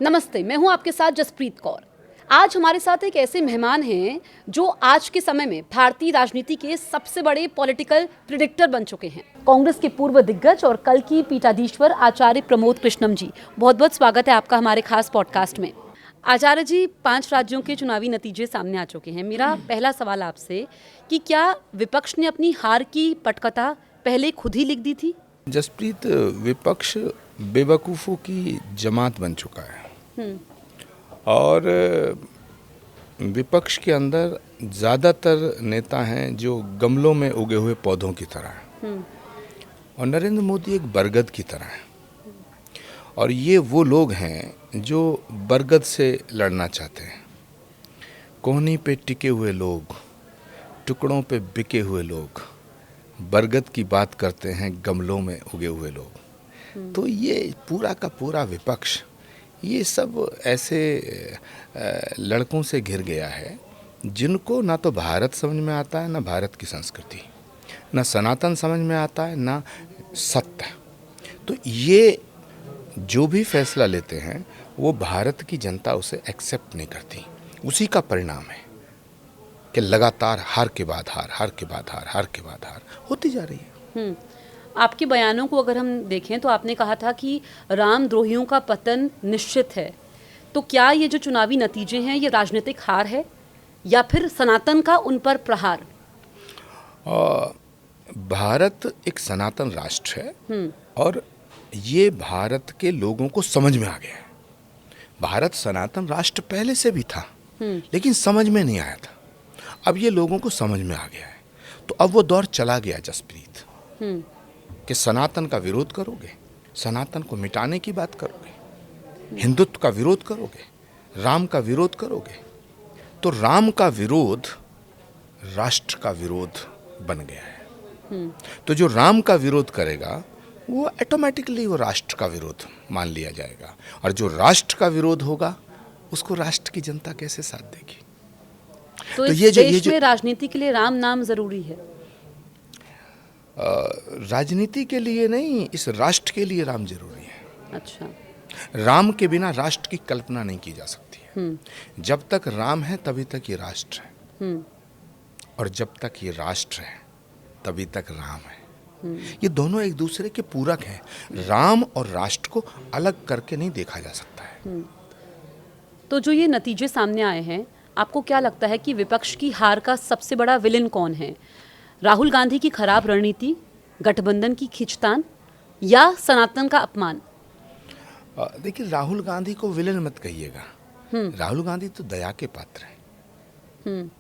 नमस्ते, मैं हूं आपके साथ जसप्रीत कौर। आज हमारे साथ एक ऐसे मेहमान हैं जो आज के समय में भारतीय राजनीति के सबसे बड़े पॉलिटिकल प्रिडिक्टर बन चुके हैं। कांग्रेस के पूर्व दिग्गज और कल की पीठाधीश्वर आचार्य प्रमोद कृष्णम जी, बहुत बहुत स्वागत है आपका हमारे खास पॉडकास्ट में। आचार्य जी, 5 राज्यों के चुनावी नतीजे सामने आ चुके हैं। मेरा पहला सवाल आपसे कि क्या विपक्ष ने अपनी हार की पटकथा पहले खुद ही लिख दी थी? जसप्रीत, विपक्ष बेवकूफ़ों की जमात बन चुका है और विपक्ष के अंदर ज़्यादातर नेता हैं जो गमलों में उगे हुए पौधों की तरह हैं और नरेंद्र मोदी एक बरगद की तरह है। और ये वो लोग हैं जो बरगद से लड़ना चाहते हैं। कोहनी पे टिके हुए लोग, टुकड़ों पे बिके हुए लोग बरगद की बात करते हैं, गमलों में उगे हुए लोग। तो ये पूरा का पूरा विपक्ष ये सब ऐसे लड़कों से घिर गया है जिनको ना तो भारत समझ में आता है, ना भारत की संस्कृति, ना सनातन समझ में आता है, ना सत्य। तो ये जो भी फैसला लेते हैं वो भारत की जनता उसे एक्सेप्ट नहीं करती। उसी का परिणाम है कि लगातार हार के बाद हार, हार के बाद हार, हार के बाद हार होती जा रही है। आपके बयानों को अगर हम देखें तो आपने कहा था कि रामद्रोहियों का पतन निश्चित है। तो क्या ये जो चुनावी नतीजे हैं ये राजनीतिक हार है या फिर सनातन का उन पर प्रहार? भारत एक सनातन राष्ट्र है और ये भारत के लोगों को समझ में आ गया है। भारत सनातन राष्ट्र पहले से भी था लेकिन समझ में नहीं आया था। अब ये लोगों को समझ में आ गया है। तो अब वो दौर चला गया जसप्रीत कि सनातन का विरोध करोगे, सनातन को मिटाने की बात करोगे, हिंदुत्व का विरोध करोगे, राम का विरोध करोगे, तो राम का विरोध राष्ट्र का विरोध बन गया है। तो जो राम का विरोध करेगा वो ऑटोमेटिकली वो राष्ट्र का विरोध मान लिया जाएगा और जो राष्ट्र का विरोध होगा उसको राष्ट्र की जनता कैसे साथ देगी? तो इस देश में राजनीति के लिए राम नाम जरूरी है? राजनीति के लिए नहीं, इस राष्ट्र के लिए राम जरूरी है। अच्छा। राम के बिना राष्ट्र की कल्पना नहीं की जा सकती है। जब तक राम है तभी तक ये राष्ट्र है और जब तक ये राष्ट्र है तभी तक राम है। ये दोनों एक दूसरे के पूरक हैं। राम और राष्ट्र को अलग करके नहीं देखा जा सकता है। तो जो ये नतीजे सामने आए हैं, आपको क्या लगता है कि विपक्ष की हार का सबसे बड़ा विलेन कौन है? राहुल गांधी की खराब रणनीति, गठबंधन की खींचतान या सनातन का अपमान? देखिए, राहुल गांधी को विलेन मत कहिएगा। राहुल गांधी तो दया के पात्र हैं।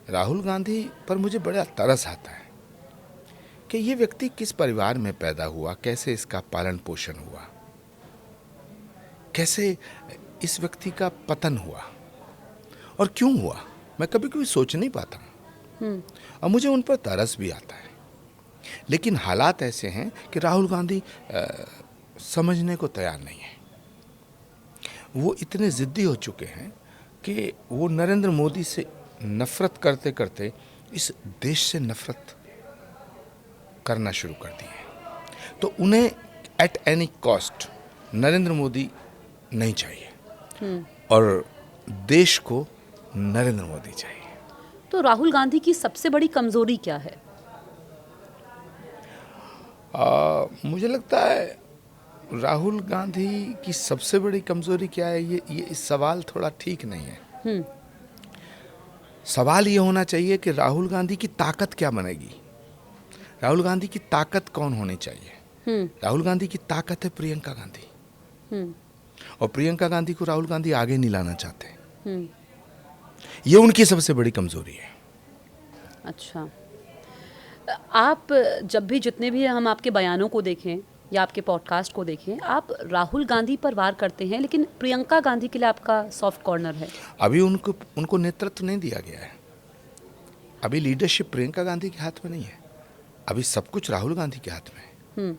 राहुल गांधी पर मुझे बड़ा तरस आता है कि ये व्यक्ति किस परिवार में पैदा हुआ, कैसे इसका पालन पोषण हुआ, कैसे इस व्यक्ति का पतन हुआ और क्यों हुआ, मैं कभी कभी सोच नहीं पाता और मुझे उन पर तरस भी आता है। लेकिन हालात ऐसे हैं कि राहुल गांधी समझने को तैयार नहीं है। वो इतने जिद्दी हो चुके हैं कि वो नरेंद्र मोदी से नफरत करते करते इस देश से नफरत करना शुरू कर दी है। तो उन्हें at any cost Narendra Modi नहीं चाहिए और देश को नरेंद्र मोदी चाहिए। तो राहुल गांधी की सबसे बड़ी कमजोरी क्या है? मुझे लगता है राहुल गांधी की सबसे बड़ी कमजोरी क्या है, ये सवाल थोड़ा ठीक नहीं है। सवाल ये होना चाहिए कि राहुल गांधी की ताकत क्या बनेगी, राहुल गांधी की ताकत कौन होनी चाहिए। राहुल गांधी की ताकत है प्रियंका गांधी और प्रियंका गांधी को राहुल गांधी आगे नहीं लाना चाहते। ये उनकी सबसे बड़ी कमजोरी है। अच्छा, आप जब भी जितने भी हम आपके बयानों को देखें या आपके पॉडकास्ट को देखें, आप राहुल गांधी पर वार करते हैं, लेकिन प्रियंका गांधी के लिए आपका सॉफ्ट कॉर्नर है। अभी उनको नेतृत्व नहीं दिया गया है। अभी लीडरशिप प्रियंका गांधी के हाथ में नहीं है, अभी सब कुछ राहुल गांधी के हाथ में है।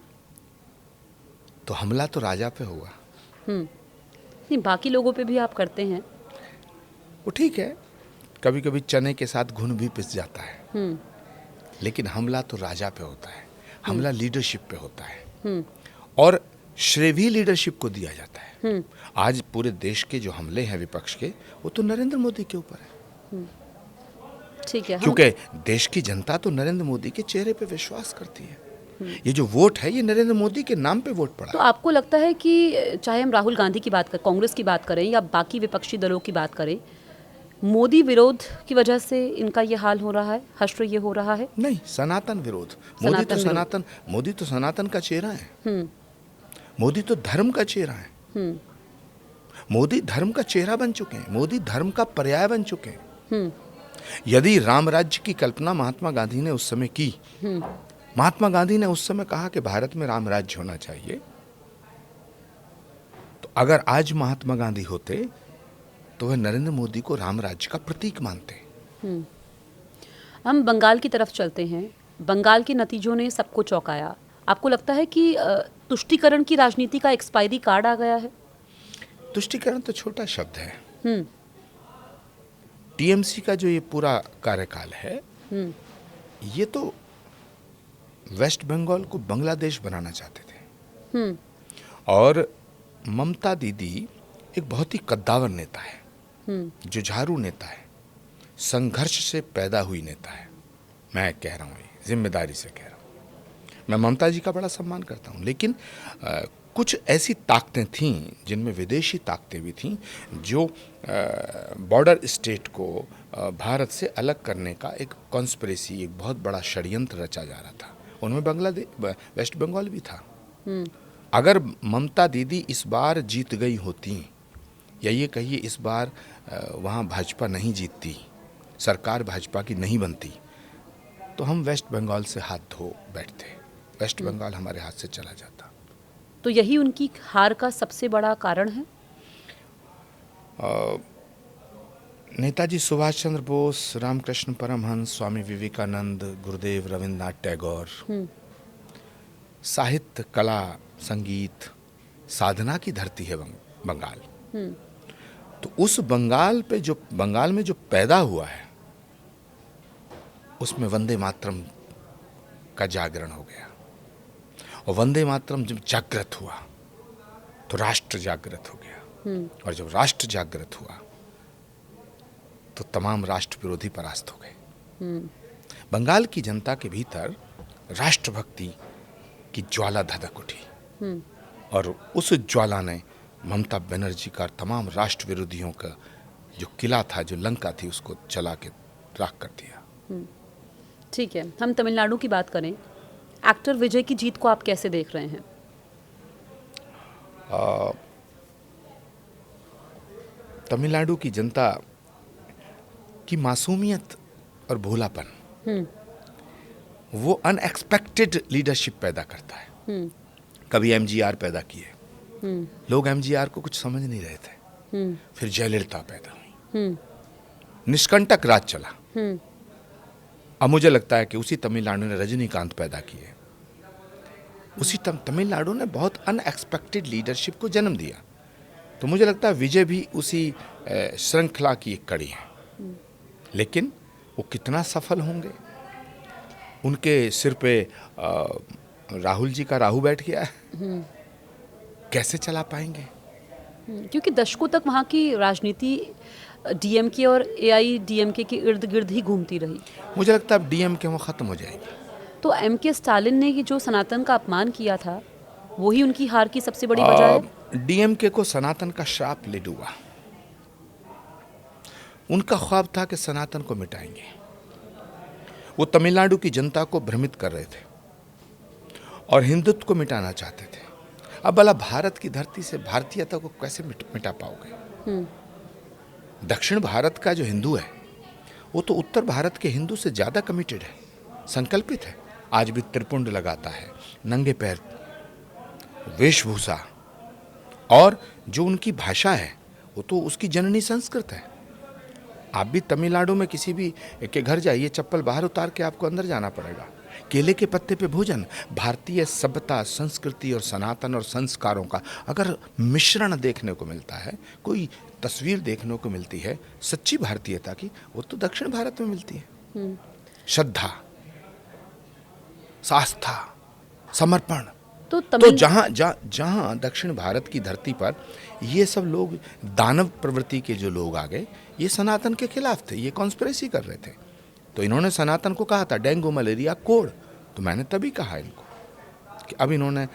तो हमला तो राजा पे हुआ। नहीं, बाकी लोगों पे भी आप करते हैं। वो ठीक है, कभी कभी चने के साथ घुन भी पिस जाता है, लेकिन हमला तो राजा पे होता है, हमला लीडरशिप पे होता है। और श्रेय भी लीडरशिप को दिया जाता है। आज पूरे देश के जो हमले हैं विपक्ष के, वो तो नरेंद्र मोदी के ऊपर है। ठीक है, क्योंकि देश की जनता तो नरेंद्र मोदी के चेहरे पे विश्वास करती है। ये जो वोट है, ये नरेंद्र मोदी के नाम पे वोट पड़ा। तो आपको लगता है कि चाहे हम राहुल गांधी की बात करें, कांग्रेस की बात करें या बाकी विपक्षी दलों की बात करें, मोदी विरोध की वजह से इनका ये हाल हो रहा है, हश्र ये हो रहा है? नहीं, सनातन विरोध। मोदी तो सनातन का चेहरा है। मोदी तो धर्म का चेहरा है। मोदी धर्म का चेहरा बन चुके हैं। मोदी धर्म का पर्याय बन चुके हैं। यदि राम राज्य की कल्पना महात्मा गांधी ने उस समय की, महात्मा गांधी ने उस समय कहा कि भारत में राम राज्य होना चाहिए, तो अगर आज महात्मा गांधी होते तो वह नरेंद्र मोदी को राम राज्य का प्रतीक मानते। हम बंगाल की तरफ चलते हैं। बंगाल के नतीजों ने सबको चौंकाया। आपको लगता है कि तुष्टीकरण की राजनीति का एक्सपायरी कार्ड आ गया है? तुष्टीकरण तो छोटा शब्द है। टीएमसी का जो ये पूरा कार्यकाल है, ये तो वेस्ट बंगाल को बांग्लादेश बनाना चाहते थे। और ममता दीदी एक बहुत ही कद्दावर नेता है, जुझारू नेता है, संघर्ष से पैदा हुई नेता है। मैं कह रहा हूँ, जिम्मेदारी से कह रहा हूँ। मैं ममता जी का बड़ा सम्मान करता हूँ, लेकिन कुछ ऐसी ताकतें थीं जिनमें विदेशी ताकतें भी थीं, जो बॉर्डर स्टेट को भारत से अलग करने का एक कॉन्स्पिरेसी, एक बहुत बड़ा षड्यंत्र रचा जा रहा था। उनमें बांग्लादेश, वेस्ट बंगाल भी था। अगर ममता दीदी इस बार जीत गई होती, या ये कहिए इस बार वहाँ भाजपा नहीं जीतती, सरकार भाजपा की नहीं बनती, तो हम वेस्ट बंगाल से हाथ धो बैठते। वेस्ट बंगाल हमारे हाथ से चला जाता। तो यही उनकी हार का सबसे बड़ा कारण है? नेताजी सुभाष चंद्र बोस, रामकृष्ण परमहंस, स्वामी विवेकानंद, गुरुदेव रविंद्रनाथ टैगोर, साहित्य, कला, संगीत, साधना की धरती है बंगाल। तो उस बंगाल में जो पैदा हुआ है, उसमें वंदे मातरम का जागरण हो गया। और वंदे मातरम जब जागृत हुआ तो राष्ट्र जागृत हो गया। और जब राष्ट्र जागृत हुआ तो तमाम राष्ट्र विरोधी परास्त हो गए। बंगाल की जनता के भीतर राष्ट्रभक्ति की ज्वाला धधक उठी, और उस ज्वाला ने ममता बनर्जी का तमाम राष्ट्र विरोधियों का जो किला था, जो लंका थी, उसको चला के राख कर दिया। ठीक है, हम तमिलनाडु की बात करें। एक्टर विजय की जीत को आप कैसे देख रहे हैं? तमिलनाडु की जनता की मासूमियत और भोलापन, वो अनएक्सपेक्टेड लीडरशिप पैदा करता है। कभी एमजीआर पैदा किए, लोग एमजीआर को कुछ समझ नहीं रहे थे। फिर जयललिता पैदा हुई, निष्कंटक राज चला। अब मुझे लगता है कि उसी तमिलनाडु ने रजनीकांत पैदा किए। उसी तमिलनाडु ने बहुत अनएक्सपेक्टेड लीडरशिप को जन्म दिया। तो मुझे लगता है विजय भी उसी श्रृंखला की एक कड़ी है। लेकिन वो कितना सफल होंगे? उनके सिर पे राहुल जी का राहु बैठ गया है, कैसे चला पाएंगे? क्योंकि दशकों तक वहाँ की राजनीति डीएमके और एआईडीएमके के इर्द गिर्द ही घूमती रही। मुझे लगता है अब डीएमके वो खत्म हो जाएगी। तो एमके स्टालिन ने जो सनातन का अपमान किया था, वही उनकी हार की सबसे बड़ी वजह है। डीएमके को सनातन का श्राप ले डूबा। उनका ख्वाब था कि सनातन को मिटाएंगे। वो तमिलनाडु की जनता को भ्रमित कर रहे थे और हिंदुत्व को मिटाना चाहते थे। अब भला भारत की धरती से भारतीयता को कैसे मिटा पाओगे? दक्षिण भारत का जो हिंदू है, वो तो उत्तर भारत के हिंदू से ज़्यादा कमिटेड है, संकल्पित है। आज भी त्रिपुंड लगाता है, नंगे पैर, वेशभूषा, और जो उनकी भाषा है वो तो उसकी जननी संस्कृत है। आप भी तमिलनाडु में किसी भी के घर जाइए, चप्पल बाहर उतार के आपको अंदर जाना पड़ेगा। केले के पत्ते पे भोजन, भारतीय सभ्यता, संस्कृति और सनातन और संस्कारों का अगर मिश्रण देखने को मिलता है, कोई तस्वीर देखने को मिलती है सच्ची भारतीयता की, वो तो दक्षिण भारत में मिलती है। श्रद्धा, आस्था, समर्पण, तो जहाँ दक्षिण भारत की धरती पर ये सब लोग दानव प्रवृत्ति के जो लोग आ गए, ये सनातन के खिलाफ थे, ये कॉन्स्पिरेसी कर रहे थे। तो इन्होंने सनातन को कहा था डेंगू मलेरिया कोड़। तो मैंने तभी कहा इनको कि अब इन्होंने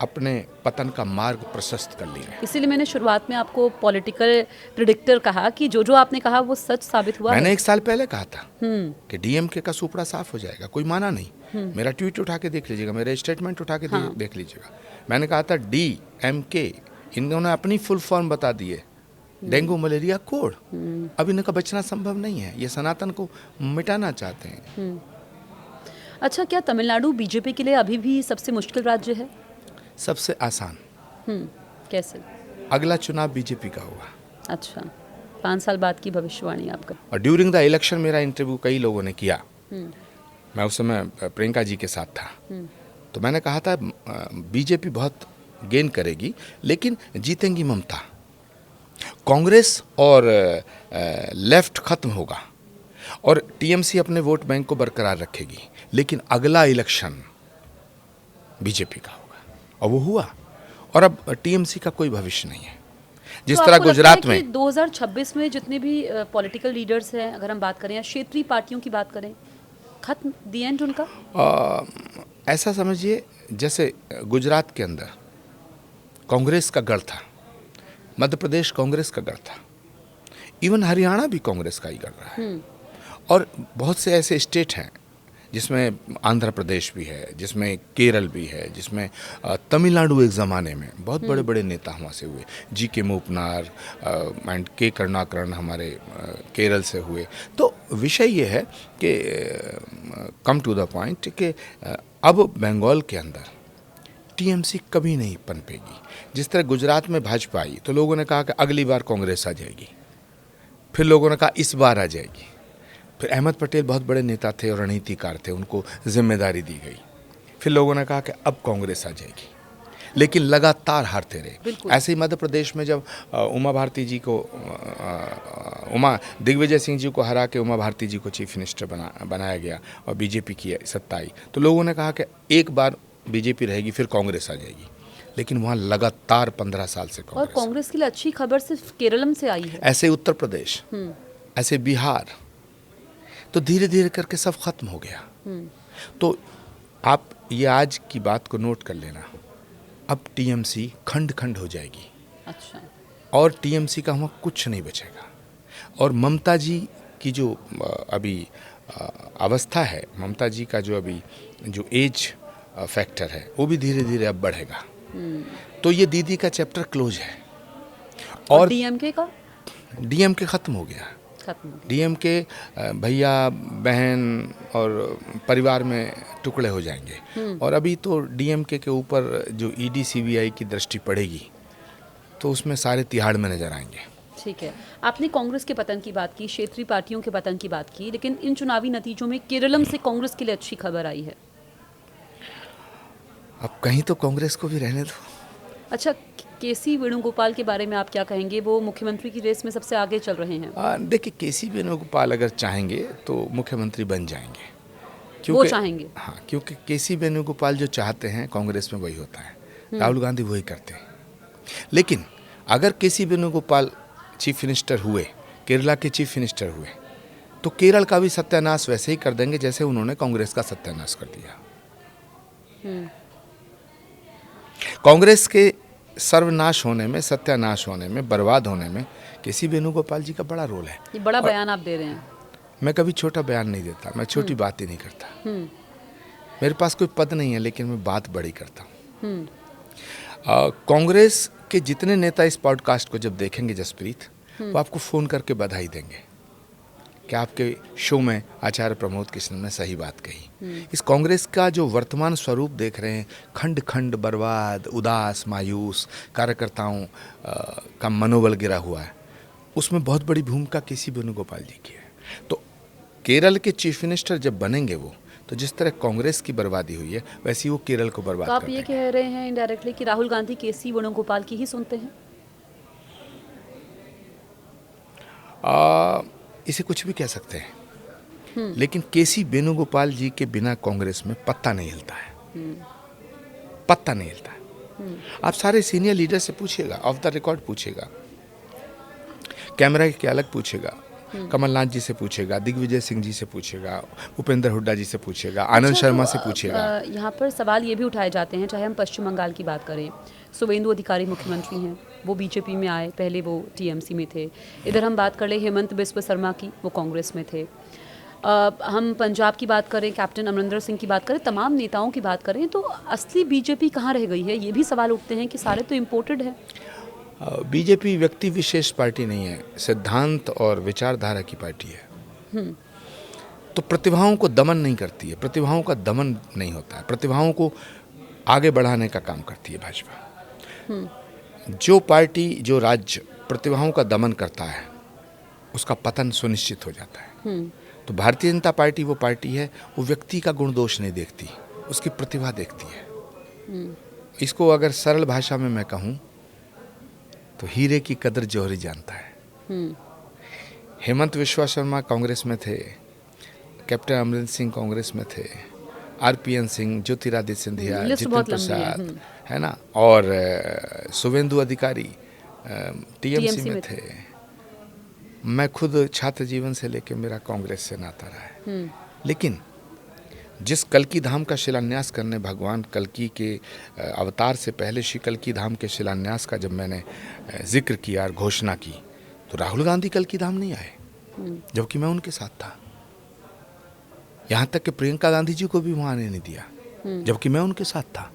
अपने पतन का मार्ग प्रशस्त कर लिया है। इसीलिए मैंने शुरुआत में आपको पॉलिटिकल प्रिडिक्टर कहा कि जो आपने कहा वो सच साबित हुआ। मैंने 1 साल पहले कहा था कि डीएमके का सुपड़ा साफ हो जाएगा, कोई माना नहीं। मेरा ट्वीट उठा के देख लीजिएगा, मेरे स्टेटमेंट उठा के देख लीजिएगा। मैंने कहा था डीएमके, इन्होंने अपनी फुल फॉर्म बता दिए, डेंगू मलेरिया कोड़। अब इनका बचना संभव नहीं है, ये सनातन को मिटाना चाहते हैं। अच्छा, क्या तमिलनाडु बीजेपी के लिए अभी भी सबसे मुश्किल राज्य है? सबसे आसान। कैसे? अगला चुनाव बीजेपी का होगा। अच्छा, 5 साल बाद की भविष्यवाणी आपका। और ड्यूरिंग द इलेक्शन मेरा इंटरव्यू कई लोगों ने किया। मैं उस समय प्रियंका जी के साथ था। तो मैंने कहा था बीजेपी बहुत गेन करेगी, लेकिन जीतेंगी ममता। कांग्रेस और लेफ्ट खत्म होगा और टीएमसी अपने वोट बैंक को बरकरार रखेगी, लेकिन अगला इलेक्शन बीजेपी का होगा। और वो हुआ, और अब टीएमसी का कोई भविष्य नहीं है। जिस तरह गुजरात में 2026 में जितने भी पॉलिटिकल लीडर्स हैं, अगर हम बात करें या क्षेत्रीय पार्टियों की बात करें, खत्म, दी एंड उनका? ऐसा समझिए जैसे गुजरात के अंदर कांग्रेस का गढ़ था, मध्य प्रदेश कांग्रेस का गढ़ था, इवन हरियाणा भी कांग्रेस का ही गढ़ रहा है। और बहुत से ऐसे स्टेट हैं जिसमें आंध्र प्रदेश भी है, जिसमें केरल भी है, जिसमें तमिलनाडु एक ज़माने में बहुत बड़े बड़े नेता वहाँ से हुए, जी के मूपनार एंड के करुणाकरण हमारे केरल से हुए। तो विषय ये है कि कम टू द पॉइंट कि अब बंगाल के अंदर टीएमसी कभी नहीं पनपेगी। जिस तरह गुजरात में भाजपा आई तो लोगों ने कहा कि अगली बार कांग्रेस आ जाएगी, फिर लोगों ने कहा इस बार आ जाएगी, फिर अहमद पटेल बहुत बड़े नेता थे और रणनीतिकार थे, उनको जिम्मेदारी दी गई, फिर लोगों ने कहा कि अब कांग्रेस आ जाएगी, लेकिन लगातार हारते रहे। ऐसे ही मध्य प्रदेश में जब उमा भारती जी को दिग्विजय सिंह जी को हरा के उमा भारती जी को चीफ मिनिस्टर बनाया गया और बीजेपी की सत्ता आई, तो लोगों ने कहा कि एक बार बीजेपी रहेगी फिर कांग्रेस आ जाएगी, लेकिन वहाँ लगातार 15 साल से और कांग्रेस के लिए अच्छी खबर सिर्फ केरलम से आई है। ऐसे उत्तर प्रदेश, ऐसे बिहार, तो धीरे धीरे करके सब खत्म हो गया। तो आप ये आज की बात को नोट कर लेना, अब टीएमसी खंड खंड हो जाएगी। अच्छा। और टीएमसी का वहाँ कुछ नहीं बचेगा। और ममता जी की जो अभी अवस्था है, ममता जी का जो अभी जो एज फैक्टर है वो भी धीरे धीरे अब बढ़ेगा। तो ये दीदी का चैप्टर क्लोज है। और डीएमके खत्म हो गया। डीएमके भैया बहन और परिवार में टुकड़े हो जाएंगे। और अभी तो डीएमके के ऊपर जो ईडी सीबीआई की दृष्टि पड़ेगी तो उसमें सारे तिहाड़ में नजर आएंगे। ठीक है, आपने कांग्रेस के पतन की बात की, क्षेत्रीय पार्टियों के पतन की बात की, लेकिन इन चुनावी नतीजों में केरलम से कांग्रेस के लिए अच्छी खबर आई है। अब कहीं तो कांग्रेस को भी रहने दो। अच्छा, केसी वेणुगोपाल के बारे में आप क्या कहेंगे? वो मुख्यमंत्री की रेस में सबसे आगे चल रहे हैं। देखिए, केसी वेणुगोपाल अगर चाहेंगे तो मुख्यमंत्री बन जाएंगे, क्योंकि वो चाहेंगे। हाँ, क्योंकि केसी वेणुगोपाल जो चाहते हैं कांग्रेस में वही होता है, राहुल गांधी वही करते हैं। लेकिन अगर केसी वेणुगोपाल चीफ मिनिस्टर हुए, केरला के चीफ मिनिस्टर हुए, तो केरल का भी सत्यानाश वैसे ही कर देंगे जैसे उन्होंने कांग्रेस का सत्यानाश कर दिया। कांग्रेस के सर्वनाश होने में, सत्यानाश होने में, बर्बाद होने में केसी वेणुगोपाल जी का बड़ा रोल है। ये बड़ा बयान आप दे रहे हैं। मैं कभी छोटा बयान नहीं देता, मैं छोटी बात ही नहीं करता। मेरे पास कोई पद नहीं है, लेकिन मैं बात बड़ी करता हूँ। कांग्रेस के जितने नेता इस पॉडकास्ट को जब देखेंगे जसप्रीत, वो आपको फ़ोन करके बधाई देंगे कि आपके शो में आचार्य प्रमोद कृष्ण ने सही बात कही। इस कांग्रेस का जो वर्तमान स्वरूप देख रहे हैं, खंड खंड बर्बाद, उदास, मायूस, कार्यकर्ताओं का मनोबल गिरा हुआ है, उसमें बहुत बड़ी भूमिका केसी वेणुगोपाल जी की है। तो केरल के चीफ मिनिस्टर जब बनेंगे वो, तो जिस तरह कांग्रेस की बर्बादी हुई है वैसी वो केरल को बर्बाद कर देंगे। आप ये कह रहे हैं इनडायरेक्टली कि राहुल गांधी केसी वेणुगोपाल की ही सुनते हैं? इसे कुछ भी कह सकते हैं, लेकिन केसी वेणुगोपाल जी के बिना कांग्रेस में पत्ता नहीं हिलता है। पत्ता नहीं हिलता है। आप सारे सीनियर लीडर से पूछिएगा, ऑफ द रिकॉर्ड पूछेगा, कैमरा के अलग पूछेगा, कमलनाथ जी से पूछेगा, दिग्विजय सिंह जी से पूछेगा, भूपेंद्र हुड्डा जी से पूछेगा, आनंद शर्मा से पूछेगा। यहाँ पर सवाल ये भी उठाए जाते हैं, चाहे हम पश्चिम बंगाल की बात करें, शुवेंदु अधिकारी मुख्यमंत्री हैं, वो बीजेपी में आए, पहले वो टीएमसी में थे। इधर हम बात कर ले हेमंत बिस्व शर्मा की, वो कांग्रेस में थे। हम पंजाब की बात करें, कैप्टन अमरिंदर सिंह की बात करें, तमाम नेताओं की बात करें, तो असली बीजेपी कहाँ रह गई है? ये भी सवाल उठते हैं कि सारे तो इम्पोर्टेड है। बीजेपी व्यक्ति विशेष पार्टी नहीं है, सिद्धांत और विचारधारा की पार्टी है। तो प्रतिभाओं को दमन नहीं करती है, प्रतिभाओं का दमन नहीं होता है, प्रतिभाओं को आगे बढ़ाने का काम करती है भाजपा। जो पार्टी, जो राज्य प्रतिभाओं का दमन करता है, उसका पतन सुनिश्चित हो जाता है। तो भारतीय जनता पार्टी वो पार्टी है, वो व्यक्ति का गुण दोष नहीं देखती, उसकी प्रतिभा देखती है। इसको अगर सरल भाषा में मैं कहूँ तो हीरे की कदर जौहरी जानता है। हेमंत बिस्वा शर्मा कांग्रेस में थे, कैप्टन अमरिंदर सिंह कांग्रेस में थे, आरपीएन सिंह, ज्योतिरादित्य सिंधिया, जितिन प्रसाद, है ना, और शुवेंदु अधिकारी टीएमसी में थे। मैं खुद छात्र जीवन से लेकर मेरा कांग्रेस से नाता रहा है। लेकिन जिस कल्की धाम का शिलान्यास करने भगवान कल्की के अवतार से पहले श्री कल्की धाम के शिलान्यास का जब मैंने जिक्र किया और घोषणा की, तो राहुल गांधी कल्की धाम नहीं आए, जबकि मैं उनके साथ था। यहाँ तक कि प्रियंका गांधी जी को भी वहाँ आने नहीं दिया, जबकि मैं उनके साथ था।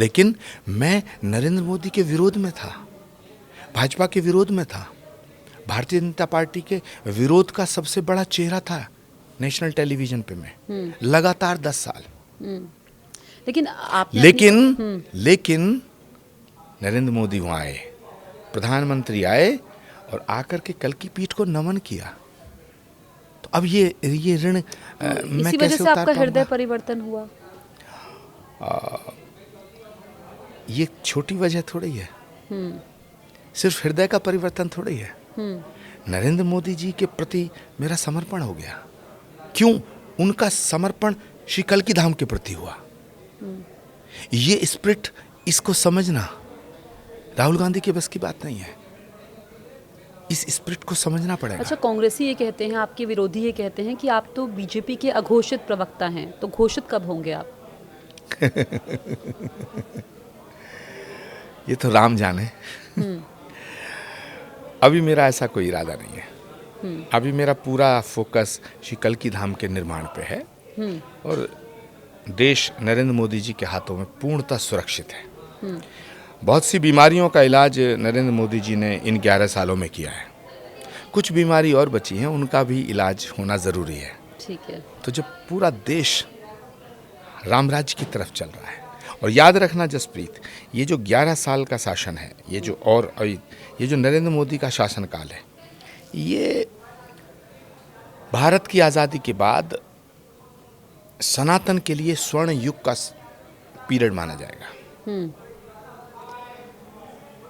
लेकिन मैं नरेंद्र मोदी के विरोध में था, भाजपा के विरोध में था, भारतीय जनता पार्टी के विरोध का सबसे बड़ा चेहरा था नेशनल टेलीविजन पे मैं लगातार 10 साल। लेकिन नरेंद्र मोदी वहाँ आए, प्रधानमंत्री आए और आकर के कल की पीठ को नमन किया। तो अब ये ऋण मैं इसी वजह कैसे से उतार आपका हृदय पाऊंगा? परिवर्तन हुआ? ये छोटी वजह थोड़ी है, सिर्फ हृदय का परिवर्तन थोड़ी है। नरेंद्र मोदी जी के प्रति मेरा समर्पण हो गया। क्यों? उनका समर्पण श्री कल्की धाम के प्रति हुआ। ये स्पिरिट, इसको समझना राहुल गांधी के बस की बात नहीं है, इस स्पिरिट को समझना पड़ेगा। अच्छा, कांग्रेसी ये कहते हैं, आपके विरोधी ये कहते हैं कि आप तो बीजेपी के अघोषित प्रवक्ता हैं, तो घोषित कब होंगे आप? ये तो राम जाने। अभी मेरा ऐसा कोई इरादा नहीं है। अभी मेरा पूरा फोकस श्री कल्की धाम के निर्माण पे है और देश नरेंद्र मोदी जी के हाथों में पूर्णतः सुरक्षित है। बहुत सी बीमारियों का इलाज नरेंद्र मोदी जी ने इन 11 सालों में किया है। कुछ बीमारी और बची हैं, उनका भी इलाज होना ज़रूरी है। ठीक है। तो जब पूरा देश रामराज्य की तरफ चल रहा है, और याद रखना जसप्रीत, ये जो 11 साल का शासन है, ये जो नरेंद्र मोदी का शासनकाल है, ये भारत की आज़ादी के बाद सनातन के लिए स्वर्ण युग का पीरियड माना जाएगा।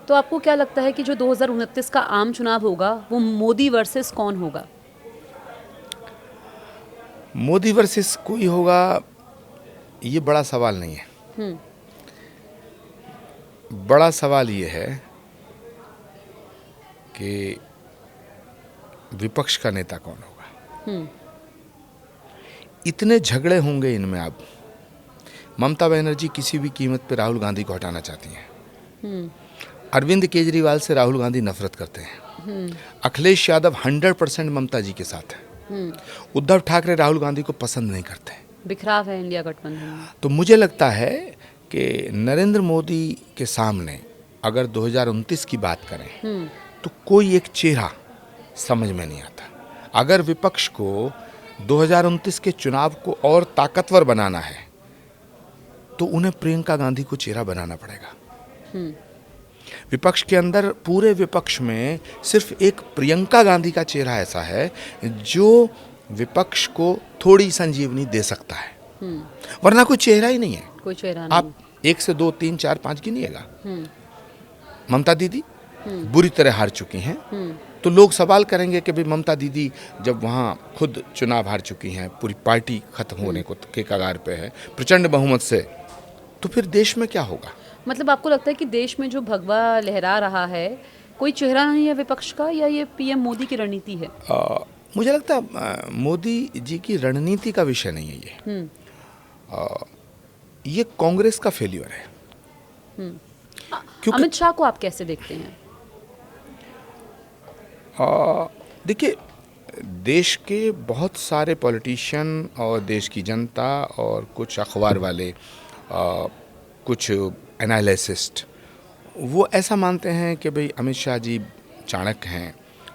तो आपको क्या लगता है कि जो 2029 का आम चुनाव होगा वो मोदी वर्सेस कौन होगा? मोदी वर्सेस कोई होगा, ये बड़ा सवाल नहीं है। बड़ा सवाल ये है कि विपक्ष का नेता कौन होगा। इतने झगड़े होंगे इनमें। अब ममता बनर्जी किसी भी कीमत पे राहुल गांधी को हटाना चाहती हैं। अरविंद केजरीवाल से राहुल गांधी नफरत करते हैं। अखिलेश यादव 100% ममता जी के साथ है। उद्धव ठाकरे राहुल गांधी को पसंद नहीं करते। बिखराव है इंडिया गठबंधन। तो मुझे लगता है कि नरेंद्र मोदी के सामने अगर 2029 की बात करें तो कोई एक चेहरा समझ में नहीं आता। अगर विपक्ष को 2029 के चुनाव को और ताकतवर बनाना है तो उन्हें प्रियंका गांधी को चेहरा बनाना पड़ेगा। विपक्ष के अंदर, पूरे विपक्ष में सिर्फ एक प्रियंका गांधी का चेहरा ऐसा है जो विपक्ष को थोड़ी संजीवनी दे सकता है, वरना कोई चेहरा ही नहीं है। कोई चेहरा नहीं। आप 1 से 2, 3, 4, 5 गिनिएगा। ममता दीदी बुरी तरह हार चुकी हैं, तो लोग सवाल करेंगे कि भाई ममता दीदी जब वहाँ खुद चुनाव हार चुकी हैं, पूरी पार्टी खत्म होने को के कगार पे है, प्रचंड बहुमत से तो फिर देश में क्या होगा? मतलब आपको लगता है कि देश में जो भगवा लहरा रहा है, कोई चेहरा नहीं है विपक्ष का, या ये पीएम मोदी की रणनीति है? मुझे लगता है मोदी जी की रणनीति का विषय नहीं है ये। ये कांग्रेस का फेल्यूर है। क्योंकि अमित शाह को आप कैसे देखते हैं? देखिए, देश के बहुत सारे पॉलिटिशियन और देश की जनता और कुछ अखबार वाले, कुछ एनालिसिस्ट, वो ऐसा मानते हैं कि भाई अमित शाह जी चाणक्य हैं,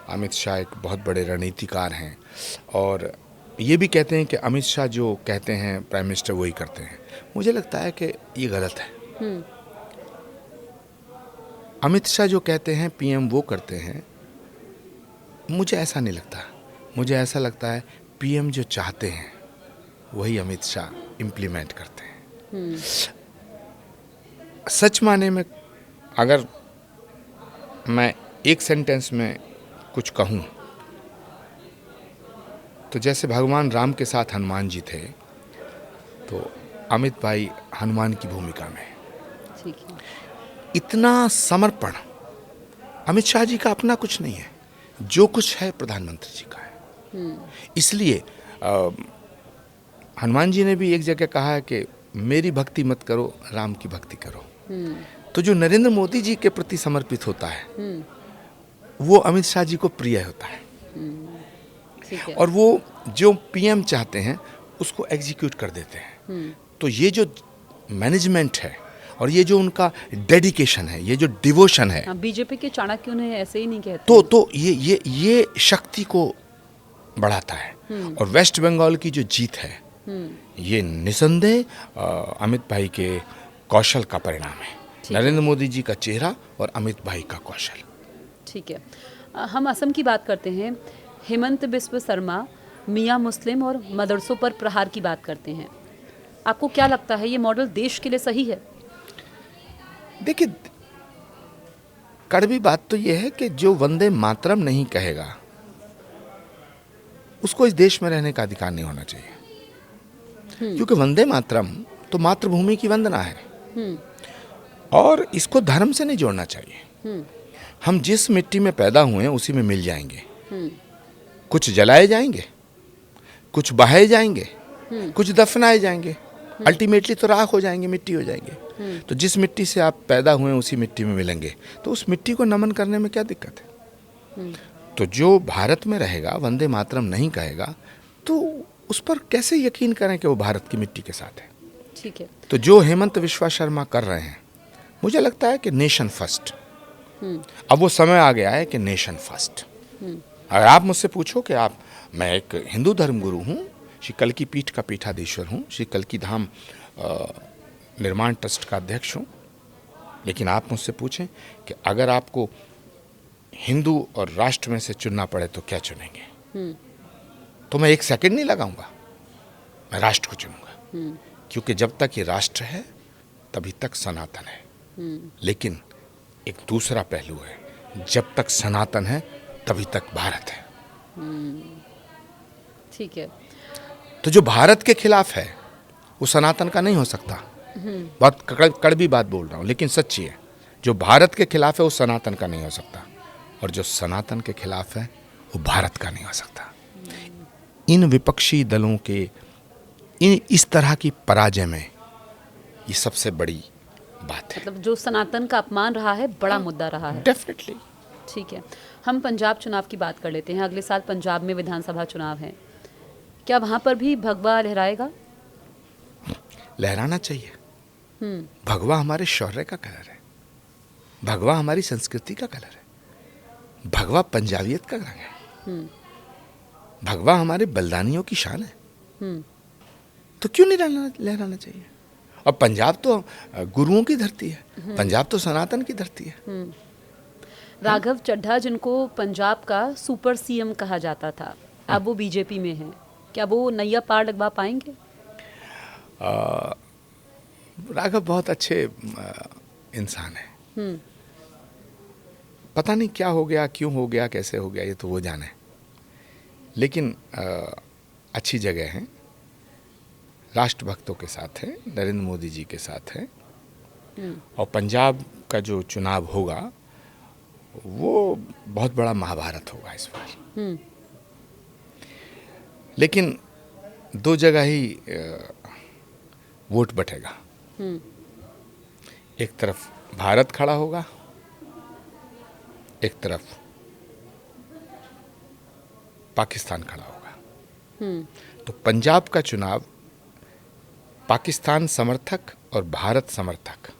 अमित शाह एक बहुत बड़े रणनीतिकार हैं, और ये भी कहते हैं कि अमित शाह जो कहते हैं प्राइम मिनिस्टर वही करते हैं। मुझे लगता है कि ये गलत है। अमित शाह जो कहते हैं पीएम वो करते हैं, मुझे ऐसा नहीं लगता। मुझे ऐसा लगता है पीएम जो चाहते हैं वही अमित शाह इम्प्लीमेंट करते हैं। सच माने में अगर मैं एक सेंटेंस में कुछ कहूँ तो जैसे भगवान राम के साथ हनुमान जी थे, तो अमित भाई हनुमान की भूमिका में। ठीक है। इतना समर्पण अमित शाह जी का अपना कुछ नहीं है, जो कुछ है प्रधानमंत्री जी का है। इसलिए हनुमान जी ने भी एक जगह कहा है कि मेरी भक्ति मत करो, राम की भक्ति करो। तो जो नरेंद्र मोदी जी के प्रति समर्पित होता है वो अमित शाह जी को प्रिय होता है। ठीक है। और वो जो पीएम चाहते हैं उसको एग्जीक्यूट कर देते हैं। तो ये जो मैनेजमेंट है और ये जो उनका डेडिकेशन है, ये जो डिवोशन है, बीजेपी के चाणक्य उन्हें ऐसे ही नहीं कहते। तो ये शक्ति को बढ़ाता है। और वेस्ट बंगाल की जो जीत है ये निसंदेह अमित भाई के कौशल का परिणाम है। नरेंद्र मोदी जी का चेहरा और अमित भाई का कौशल। ठीक है। हम असम की बात करते हैं। हेमंत बिस्व शर्मा मियाँ मुस्लिम और मदरसों पर प्रहार की बात करते हैं। आपको क्या लगता है ये मॉडल देश के लिए सही है? देखिए, कड़वी बात तो यह है कि जो वंदे मातरम नहीं कहेगा उसको इस देश में रहने का अधिकार नहीं होना चाहिए। क्योंकि वंदे मातरम तो मातृभूमि की वंदना है और इसको धर्म से नहीं जोड़ना चाहिए। हम जिस मिट्टी में पैदा हुए हैं उसी में मिल जाएंगे। कुछ जलाए जाएंगे, कुछ बहाए जाएंगे, कुछ दफनाए जाएंगे, अल्टीमेटली तो राख हो जाएंगे, मिट्टी हो जाएंगे। तो जिस मिट्टी से आप पैदा हुए हैं उसी मिट्टी में मिलेंगे। तो उस मिट्टी को नमन करने में क्या दिक्कत है? तो जो भारत में रहेगा, वंदे मातरम नहीं कहेगा, तो उस पर कैसे यकीन करें कि वो भारत की मिट्टी के साथ है? ठीक है। तो जो हेमंत बिस्वा शर्मा कर रहे हैं, मुझे लगता है कि नेशन फर्स्ट। अब वो समय आ गया है कि नेशन फर्स्ट। अगर आप मुझसे पूछो कि मैं एक हिंदू धर्मगुरु हूँ, श्री कल्की पीठ का पीठाधीश्वर हूँ, श्री कल्की धाम निर्माण ट्रस्ट का अध्यक्ष हूँ, लेकिन आप मुझसे पूछें कि अगर आपको हिंदू और राष्ट्र में से चुनना पड़े तो क्या चुनेंगे? तो मैं एक सेकंड नहीं लगाऊंगा, मैं राष्ट्र को चुनूंगा। क्योंकि जब तक ये राष्ट्र है तभी तक सनातन है। लेकिन एक दूसरा पहलू है, जब तक सनातन है तभी तक भारत है। ठीक है। तो जो भारत के खिलाफ है वो सनातन का नहीं हो सकता। बहुत कड़वी बात बोल रहा हूँ लेकिन सच्ची है। जो भारत के खिलाफ है वो सनातन का नहीं हो सकता, और जो सनातन के खिलाफ है वो भारत का नहीं हो सकता। इन विपक्षी दलों के इस तरह की पराजय में ये सबसे बड़ी बात है। मतलब जो सनातन का अपमान रहा है, बड़ा मुद्दा रहा है। डेफिनेटली। ठीक है। हम पंजाब चुनाव की बात कर लेते हैं। अगले साल पंजाब में विधानसभा चुनाव है, क्या वहाँ पर भी भगवा लहराएगा? लहराना चाहिए। भगवा हमारे शौर्य का कलर है, भगवा हमारी संस्कृति का कलर है, भगवा पंजाबियत का रंग है, भगवा हमारे बलिदानियों की शान है। तो क्यों नहीं लहराना चाहिए? और पंजाब तो गुरुओं की धरती है, पंजाब तो सनातन की धरती है। राघव चड्ढा, जिनको पंजाब का सुपर सीएम कहा जाता था, अब वो बीजेपी में है, क्या वो नैया पार लगवा पाएंगे? राघव बहुत अच्छे इंसान है। पता नहीं क्या हो गया, क्यों हो गया, कैसे हो गया, ये तो वो जाने। लेकिन अच्छी जगह है। राष्ट्रभक्तों के साथ है, नरेंद्र मोदी जी के साथ है। और पंजाब का जो चुनाव होगा वो बहुत बड़ा महाभारत होगा इस बार। लेकिन दो जगह ही वोट बटेगा। एक तरफ भारत खड़ा होगा, एक तरफ पाकिस्तान खड़ा होगा। तो पंजाब का चुनाव पाकिस्तान समर्थक और भारत समर्थक,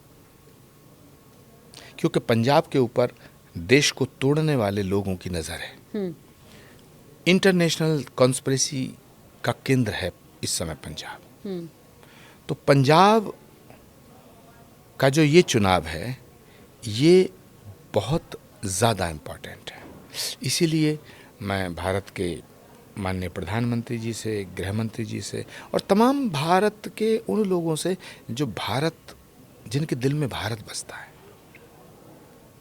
क्योंकि पंजाब के ऊपर देश को तोड़ने वाले लोगों की नजर है। इंटरनेशनल कॉन्स्पिरेसी का केंद्र है इस समय पंजाब। तो पंजाब का जो ये चुनाव है ये बहुत ज़्यादा इम्पोर्टेंट है। इसीलिए मैं भारत के माननीय प्रधानमंत्री जी से, गृह मंत्री जी से और तमाम भारत के उन लोगों से जो भारत, जिनके दिल में भारत बसता है,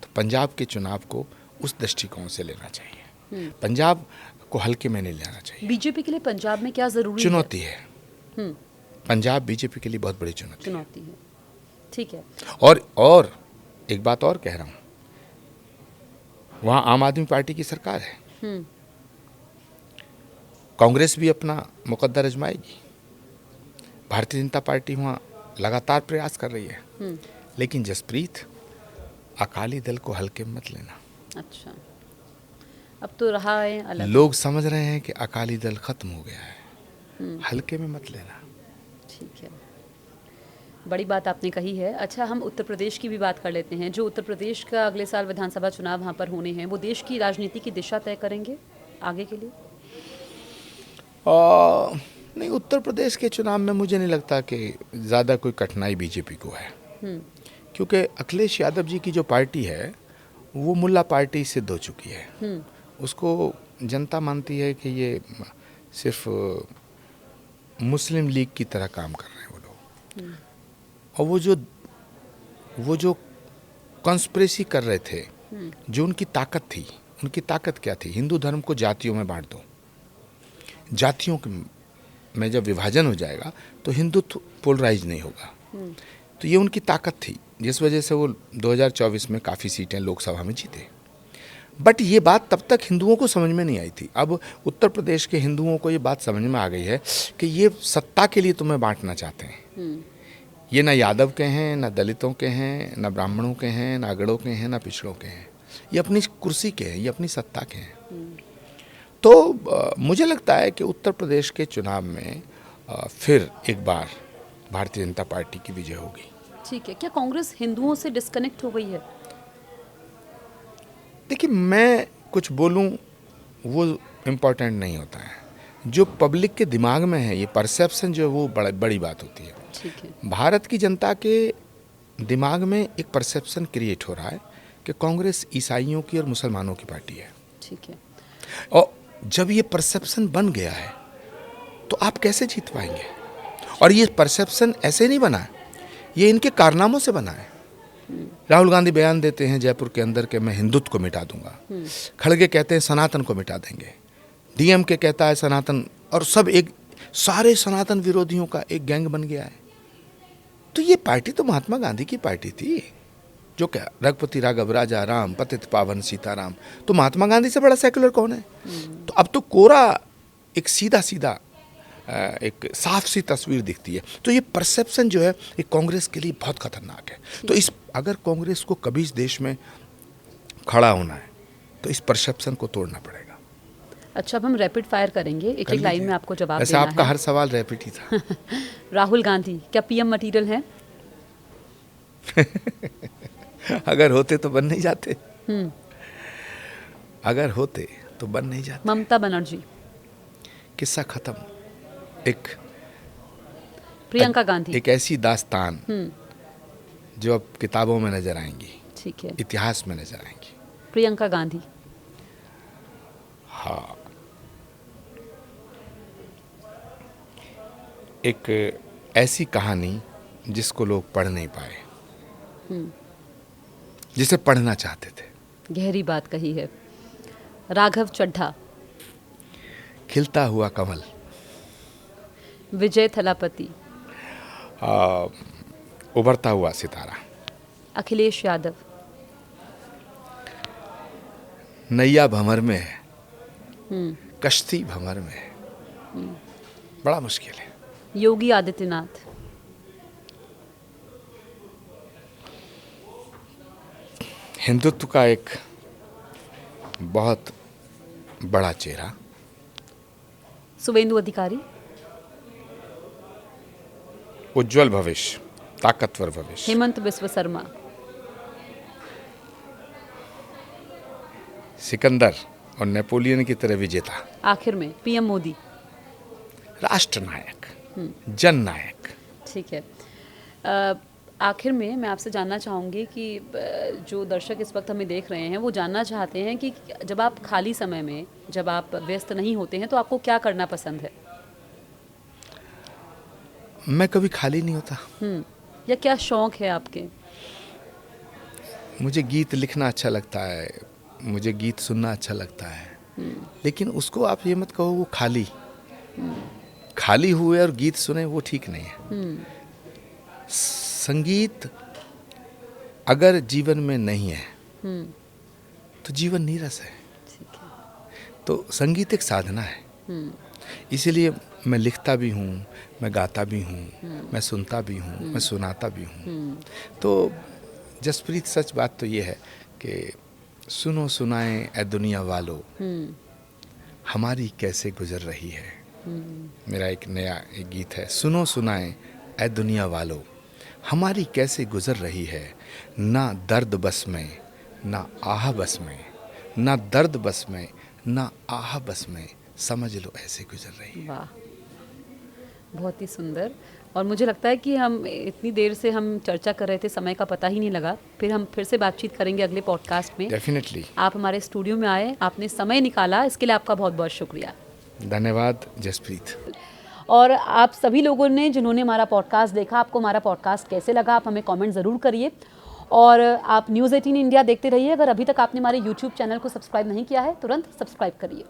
तो पंजाब के चुनाव को उस दृष्टिकोण से लेना चाहिए। पंजाब को हल्के में नहीं लेना चाहिए। बीजेपी के लिए पंजाब में क्या जरूरी चुनौती है। पंजाब बीजेपी के लिए बहुत बड़ी चुनौती है। ठीक है। और एक बात और कह रहा हूं, वहां आम आदमी पार्टी की सरकार है। कांग्रेस भी अपना मुकद्दर आजमाएगी। भारतीय जनता पार्टी वहां लगातार प्रयास कर रही है। लेकिन जसप्रीत, अकाली दल को हल्के में मत लेना। अच्छा, अब तो रहा है अलग। लोग समझ रहे हैं कि अकाली दल खत्म हो गया है, हल्के में मत लेना। ठीक है, बड़ी बात आपने कही है। अच्छा, हम उत्तर प्रदेश की भी बात कर लेते हैं। जो उत्तर प्रदेश का अगले साल विधानसभा चुनाव वहाँ पर होने हैं, वो देश की राजनीति की दिशा तय करेंगे आगे के लिए? नहीं, उत्तर प्रदेश के चुनाव में मुझे नहीं लगता कि ज़्यादा कोई कठिनाई बीजेपी को है। क्योंकि अखिलेश यादव जी की जो पार्टी है वो मुल्ला पार्टी सिद्ध हो चुकी है। उसको जनता मानती है कि ये सिर्फ मुस्लिम लीग की तरह काम कर रहे हैं वो लोग। और वो जो कॉन्स्पिरेसी कर रहे थे, जो उनकी ताकत थी, उनकी ताकत क्या थी? हिंदू धर्म को जातियों में बांट दो। जातियों में जब विभाजन हो जाएगा तो हिंदुत्व पोलराइज नहीं होगा। तो ये उनकी ताकत थी, जिस वजह से वो 2024 में काफ़ी सीटें लोकसभा में जीते। बट ये बात तब तक हिंदुओं को समझ में नहीं आई थी। अब उत्तर प्रदेश के हिंदुओं को ये बात समझ में आ गई है कि ये सत्ता के लिए तुम्हें बांटना चाहते हैं। ये ना यादव के हैं, ना दलितों के हैं, ना ब्राह्मणों के हैं, ना अगड़ों के हैं, ना पिछड़ों के हैं। ये अपनी कुर्सी के हैं, ये अपनी सत्ता के हैं। तो मुझे लगता है कि उत्तर प्रदेश के चुनाव में फिर एक बार भारतीय जनता पार्टी की विजय होगी। ठीक है। क्या कांग्रेस हिंदुओं से डिस्कनेक्ट हो गई है? देखिए, मैं कुछ बोलूं वो इम्पोर्टेंट नहीं होता है। जो पब्लिक के दिमाग में है, ये परसेप्शन जो है वो बड़ी बात होती है। ठीक है। भारत की जनता के दिमाग में एक परसेप्शन क्रिएट हो रहा है कि कांग्रेस ईसाइयों की और मुसलमानों की पार्टी है। ठीक है। और जब ये परसेप्शन बन गया है तो आप कैसे जीत पाएंगे? और ये परसेप्शन ऐसे नहीं बना है, ये इनके कारनामों से बना है। राहुल गांधी बयान देते हैं जयपुर के अंदर कि मैं हिंदुत्व को मिटा दूंगा। खड़गे कहते हैं सनातन को मिटा देंगे। डीएमके कहता है सनातन, और सब एक सारे सनातन विरोधियों का एक गैंग बन गया है। तो ये पार्टी तो महात्मा गांधी की पार्टी थी, जो क्या रघुपति राघव राजा राम पतित पावन सीताराम। तो महात्मा गांधी से बड़ा सेकुलर कौन है? तो अब तो कोरा एक सीधा एक साफ सी तस्वीर दिखती है। तो ये परसेप्शन जो है ये कांग्रेस के लिए बहुत खतरनाक है। तो अगर कांग्रेस को कभी इस देश में खड़ा होना है तो इस परसेप्शन को तोड़ना पड़ेगा। अच्छा, अब हम रैपिड फायर करेंगे, एक एक लाइन में आपको जवाब वैसे देना आपका है। हर सवाल रैपिड ही था। राहुल गांधी क्या पीएम मटेरियल है? अगर होते तो बन नहीं जाते। अगर होते तो बन नहीं जाते। ममता बनर्जी? किस्सा खत्म। प्रियंका गांधी? एक ऐसी दास्तान जो अब किताबों में नजर आएंगी। ठीक है। इतिहास में नजर आएंगी। प्रियंका गांधी? हाँ, एक ऐसी कहानी जिसको लोग पढ़ नहीं पाए, जिसे पढ़ना चाहते थे। गहरी बात कही है। राघव चड्ढा? खिलता हुआ कमल। विजय थलापति? उभरता हुआ सितारा। अखिलेश यादव। नैया भंवर में है, कश्ती भंवर में है, बड़ा मुश्किल है। योगी आदित्यनाथ। हिंदुत्व का एक बहुत बड़ा चेहरा। सुवेंदु अधिकारी। उज्जवल भविष्य, ताकतवर भविष्य। हेमंत बिस्व शर्मा। सिकंदर और नेपोलियन की तरह विजेता। आखिर में पीएम मोदी। राष्ट्रनायक, जननायक। ठीक है। आखिर में मैं आपसे जानना चाहूँगी कि जो दर्शक इस वक्त हमें देख रहे हैं वो जानना चाहते हैं कि जब आप खाली समय में, जब आप व्यस्त नहीं होते हैं, तो आपको क्या करना पसंद है? मैं कभी खाली नहीं होता। या क्या शौक है आपके? मुझे गीत लिखना अच्छा लगता है, मुझे गीत सुनना अच्छा लगता है, लेकिन उसको आप ये मत कहो वो खाली हुए और गीत सुने, वो ठीक नहीं है। संगीत अगर जीवन में नहीं है तो जीवन नीरस है। तो संगीत एक साधना है। इसीलिए मैं लिखता भी हूँ, मैं गाता भी हूँ, मैं सुनता भी हूँ, मैं सुनाता भी हूँ। तो जसप्रीत, सच बात तो ये है कि सुनो सुनाएं ए दुनिया वालों, हमारी कैसे गुजर रही है। मेरा एक नया एक गीत है, सुनो सुनाएं ए दुनिया वालों, हमारी कैसे गुजर रही है। ना दर्द बस में, ना आह बस में, ना दर्द बस में, ना आह बस में, समझ लो ऐसे गुजर रही है। वाह, बहुत ही सुंदर। और मुझे लगता है कि हम इतनी देर से हम चर्चा कर रहे थे, समय का पता ही नहीं लगा। फिर हम फिर से बातचीत करेंगे अगले पॉडकास्ट में। डेफिनेटली। आप हमारे स्टूडियो में आए, आपने समय निकाला, इसके लिए आपका बहुत बहुत शुक्रिया। धन्यवाद जसप्रीत। और आप सभी लोगों ने जिन्होंने हमारा पॉडकास्ट देखा, आपको हमारा पॉडकास्ट कैसे लगा, आप हमें कमेंट ज़रूर करिए। और आप न्यूज़ 18 इंडिया देखते रहिए। अगर अभी तक आपने हमारे यूट्यूब चैनल को सब्सक्राइब नहीं किया है, तुरंत सब्सक्राइब करिए।